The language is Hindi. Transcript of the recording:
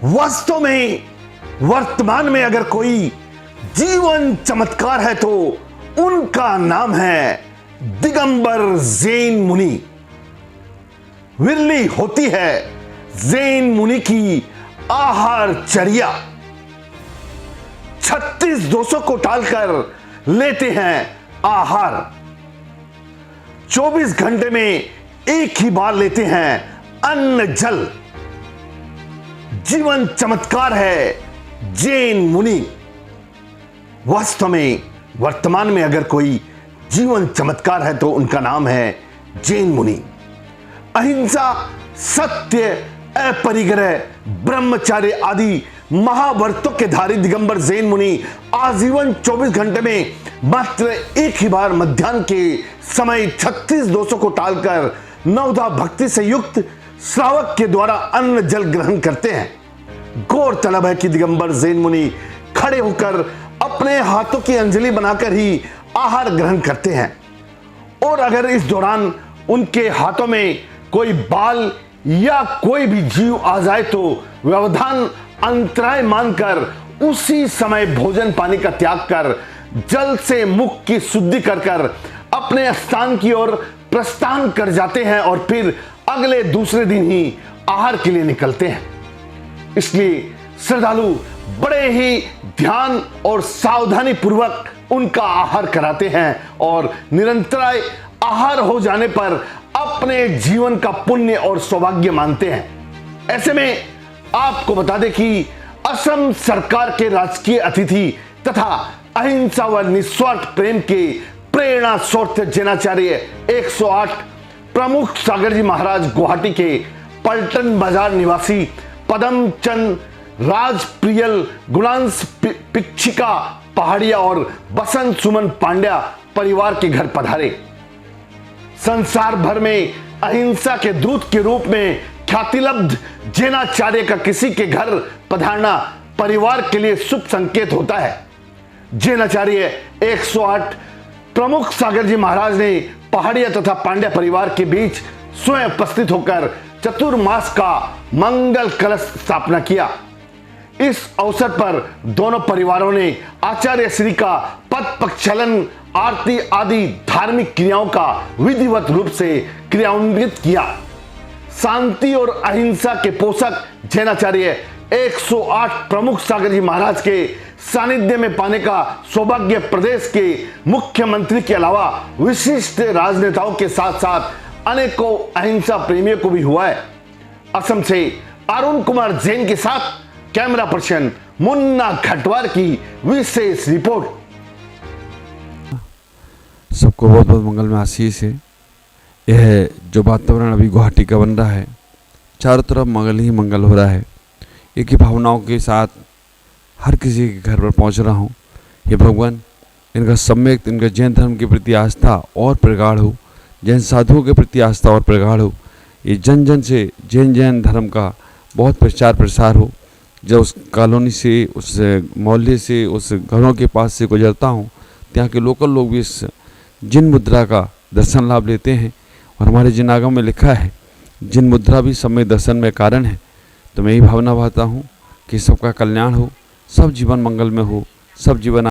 वास्तव में वर्तमान में अगर कोई जीवन चमत्कार है तो उनका नाम है दिगंबर जैन मुनि। विरली होती है जैन मुनि की आहारचर्या। 36 दोषों को टालकर लेते हैं आहार। 24 घंटे में एक ही बार लेते हैं अन्न जल। जीवन चमत्कार है जैन मुनि। वास्तव में वर्तमान में अगर कोई जीवन चमत्कार है तो उनका नाम है जैन मुनि। अहिंसा, सत्य, अपरिग्रह, ब्रह्मचर्य आदि महाव्रतों के धारी दिगंबर जैन मुनि आजीवन 24 घंटे में मात्र एक ही बार मध्याह्न के समय 36 दोषों को टालकर नवधा भक्ति से युक्त श्रावक के द्वारा अन्न जल ग्रहण करते हैं। गौरतलब है कि दिगंबर जैन मुनि खड़े होकर अपने हाथों की अंजलि बनाकर ही आहार ग्रहण करते हैं और अगर इस दौरान उनके हाथों में कोई बाल या कोई भी जीव आ जाए तो व्यवधान अंतराय मानकर उसी समय भोजन पानी का त्याग कर जल से मुख की शुद्धि कर अपने स्थान की ओर प्रस्थान कर जाते हैं और फिर अगले दूसरे दिन ही आहार के लिए निकलते हैं। इसलिए श्रद्धालु बड़े ही ध्यान और सावधानी पूर्वक उनका आहार कराते हैं और निरंतर आहार हो जाने पर अपने जीवन का पुण्य और सौभाग्य मानते हैं। ऐसे में आपको बता दें कि असम सरकार के राजकीय अतिथि तथा अहिंसा व निस्वार्थ प्रेम के प्रेरणा स्रोत जैनाचार्य 108 प्रमुख सागर जी महाराज गुवाहाटी के पलटन बाजार निवासी पदम चंद राजप्रियल गुणांश पिक्षिका पहाड़िया और बसंत सुमन पांड्या परिवार के घर पधारे। संसार भर में अहिंसा के दूत के रूप में ख्यातिलब्ध जैनाचार्य का किसी के घर पधारना परिवार के लिए शुभ संकेत होता है। जैनाचार्य 108 प्रमुख सागर जी महाराज ने पहाड़िया तथा पांड्या परिवार के बीच स्वयं उपस्थित होकर चतुर्मास का मंगल कलश स्थापना किया। इस अवसर पर दोनों परिवारों ने आचार्य श्री का पद प्रक्षालन आरती आदि धार्मिक क्रियाओं का विधिवत रूप से क्रियान्वित किया। शांति और अहिंसा के पोषक जैनाचार्य 108 प्रमुख सागर जी महाराज के सानिध्य में पाने का सौभाग्य प्रदेश के मुख्यमंत्री के अलावा विशिष्ट राजनेताओं के साथ साथ अनेकों अहिंसा प्रेमियों को भी हुआ है। असम से अरुण कुमार जैन के साथ कैमरा पर्सन मुन्ना खटवार की विशेष रिपोर्ट। सबको बहुत बहुत मंगल में आशीष है। यह जो वातावरण अभी गुवाहाटी का बन रहा है, चारों तरफ मंगल ही मंगल हो रहा है। एक ही भावनाओं के साथ हर किसी के घर पर पहुंच रहा हूं। ये भगवान इनका सम्यक इनका जैन धर्म के प्रति आस्था और प्रगाढ़ हो, जैन साधुओं के प्रति आस्था और प्रगाढ़ हो। ये जन जन से जैन धर्म का बहुत प्रचार प्रसार हो। जब उस कॉलोनी से, उस मोहल्ले से, उस घरों के पास से गुजरता हूँ, यहाँ के लोकल लोग भी इस जिन मुद्रा का दर्शन लाभ लेते हैं। और हमारे जिन आगम में लिखा है जिन मुद्रा भी समय दर्शन में कारण है। तो मैं यही भावना भाता हूँ कि सबका कल्याण हो, सब जीवन मंगल में हो, सब जीवन